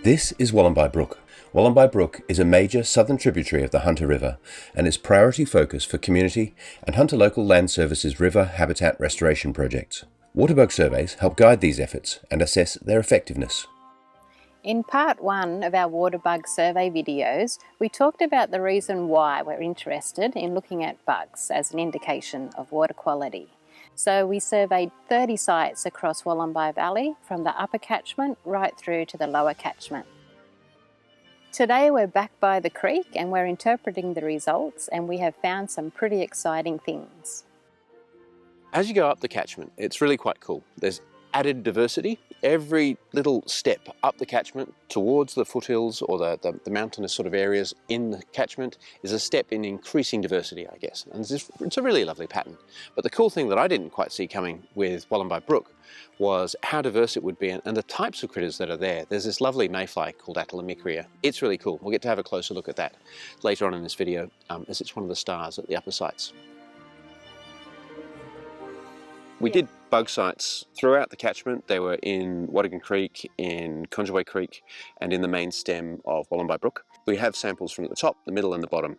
This is Wollombi Brook. Wollombi Brook is a major southern tributary of the Hunter River and is priority focus for community and Hunter Local Land Services river habitat restoration projects. Waterbug surveys help guide these efforts and assess their effectiveness. In part 1 of our waterbug survey videos, we talked about the reason why we're interested in looking at bugs as an indication of water quality. So we surveyed 30 sites across Wollombi Valley from the upper catchment right through to the lower catchment. Today we're back by the creek and we're interpreting the results, and we have found some pretty exciting things. As you go up the catchment, it's really quite cool. There's added diversity. Every little step up the catchment towards the foothills or the mountainous sort of areas in the catchment is a step in increasing diversity, I guess. And it's a really lovely pattern. But the cool thing that I didn't quite see coming with Wollombi Brook was how diverse it would be and the types of critters that are there. There's this lovely mayfly called Atelomicria. It's really cool. We'll get to have a closer look at that later on in this video, as it's one of the stars at the upper sites. We did bug sites throughout the catchment. They were in Watagan Creek, in Congewai Creek, and in the main stem of Wollombi Brook. We have samples from the top, the middle and the bottom.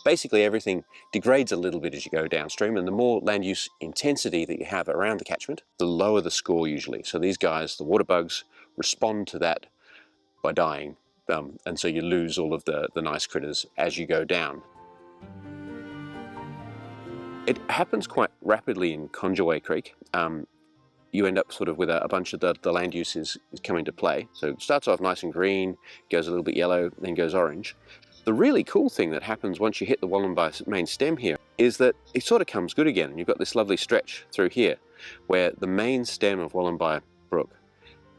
Basically everything degrades a little bit as you go downstream, and the more land use intensity that you have around the catchment, the lower the score usually. So these guys, the water bugs, respond to that by dying, and so you lose all of the nice critters as you go down. It happens quite rapidly in Congewai Creek. You end up sort of with a bunch of the land uses coming to play. So it starts off nice and green, goes a little bit yellow, then goes orange. The really cool thing that happens once you hit the Wollombi main stem here is that it sort of comes good again. And you've got this lovely stretch through here where the main stem of Wollombi Brook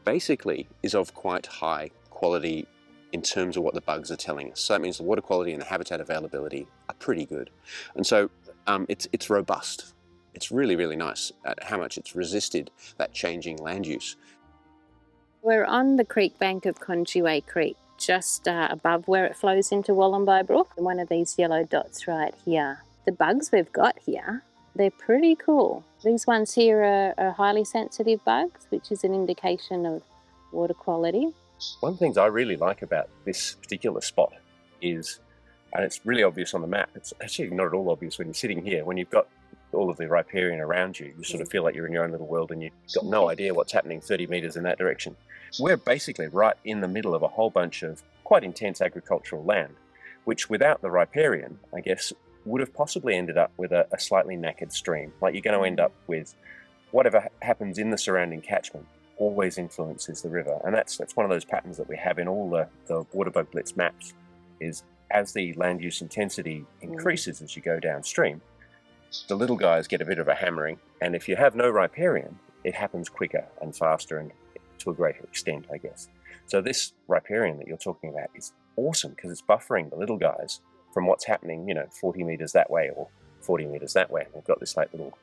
basically is of quite high quality in terms of what the bugs are telling us. So that means the water quality and the habitat availability are pretty good. And so it's robust. It's really, really nice at how much it's resisted that changing land use. We're on the creek bank of Congewai Creek, just above where it flows into Wollombi Brook, and one of these yellow dots right here. The bugs we've got here, they're pretty cool. These ones here are highly sensitive bugs, which is an indication of water quality. One of the things I really like about this particular spot is, and it's really obvious on the map, it's actually not at all obvious when you're sitting here. When you've got all of the riparian around you, you sort of feel like you're in your own little world and you've got no idea what's happening 30 metres in that direction. We're basically right in the middle of a whole bunch of quite intense agricultural land, which without the riparian, I guess, would have possibly ended up with a slightly knackered stream. Like you're going to end up with whatever happens in the surrounding catchment always influences the river. And that's one of those patterns that we have in all the Waterbug Blitz maps, is as the land use intensity increases as you go downstream, the little guys get a bit of a hammering, and if you have no riparian, it happens quicker and faster and to a greater extent, I guess. So this riparian that you're talking about is awesome because it's buffering the little guys from what's happening, 40 metres that way or 40 metres that way. And we've got this like little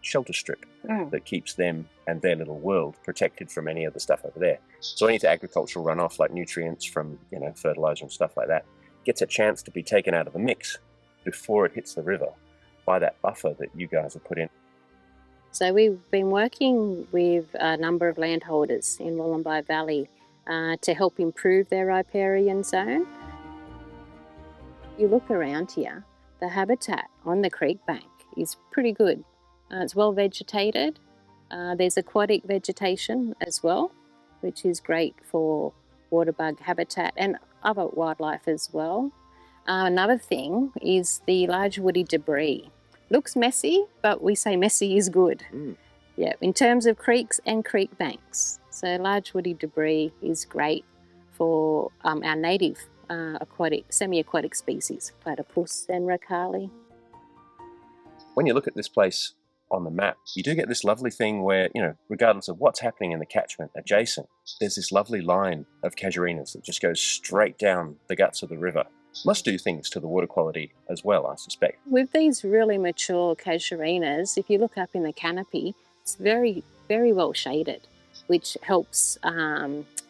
shelter strip that keeps them and their little world protected from any of the stuff over there. So any agricultural runoff like nutrients from fertilizer and stuff like that gets a chance to be taken out of the mix before it hits the river by that buffer that you guys have put in. So we've been working with a number of landholders in Wollombi Valley to help improve their riparian zone. You look around here, the habitat on the creek bank is pretty good. It's well vegetated. There's aquatic vegetation as well, which is great for waterbug habitat and other wildlife as well. Another thing is the large woody debris. Looks messy, but we say messy is good. Yeah, in terms of creeks and creek banks. So large woody debris is great for our native semi-aquatic species, platypus and racali. When you look at this place on the map, you do get this lovely thing where, regardless of what's happening in the catchment adjacent, there's this lovely line of casuarinas that just goes straight down the guts of the river. Must do things to the water quality as well, I suspect. With these really mature casuarinas, if you look up in the canopy, it's very, very well shaded, which helps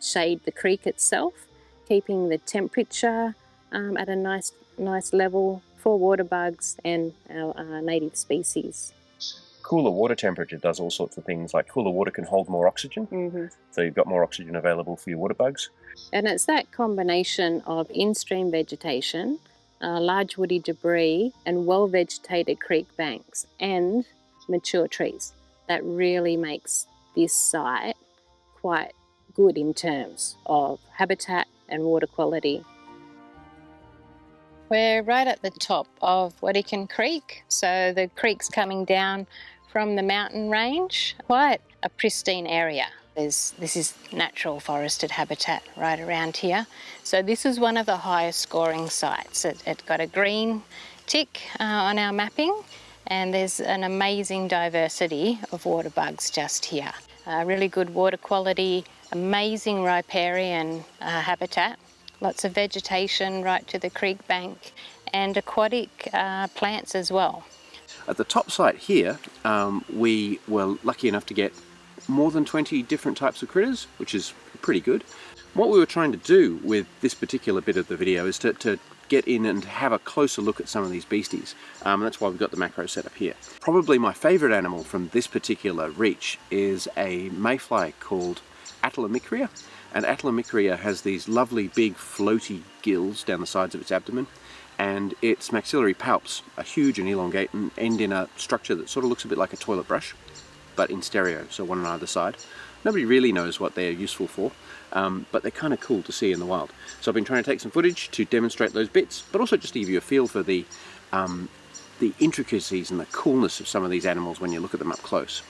shade the creek itself, keeping the temperature at a nice level for water bugs and our native species. cooler water temperature does all sorts of things, like cooler water can hold more oxygen, so you've got more oxygen available for your water bugs. And it's that combination of in-stream vegetation, large woody debris, and well-vegetated creek banks and mature trees that really makes this site quite good in terms of habitat and water quality. We're right at the top of Watagan Creek, so the creek's coming down from the mountain range. Quite a pristine area. This is natural forested habitat right around here. So this is one of the highest scoring sites. It got a green tick on our mapping, and there's an amazing diversity of water bugs just here. Really good water quality, amazing riparian habitat. Lots of vegetation right to the creek bank, and aquatic plants as well. At the top site here, we were lucky enough to get more than 20 different types of critters, which is pretty good. What we were trying to do with this particular bit of the video is to get in and have a closer look at some of these beasties. That's why we've got the macro set up here. Probably my favourite animal from this particular reach is a mayfly called Atlamicria. And Atlamicria has these lovely big floaty gills down the sides of its abdomen, and its maxillary palps are huge and elongate and end in a structure that sort of looks a bit like a toilet brush, but in stereo, so one on either side. Nobody really knows what they're useful for, but they're kind of cool to see in the wild. So I've been trying to take some footage to demonstrate those bits, but also just to give you a feel for the intricacies and the coolness of some of these animals when you look at them up close.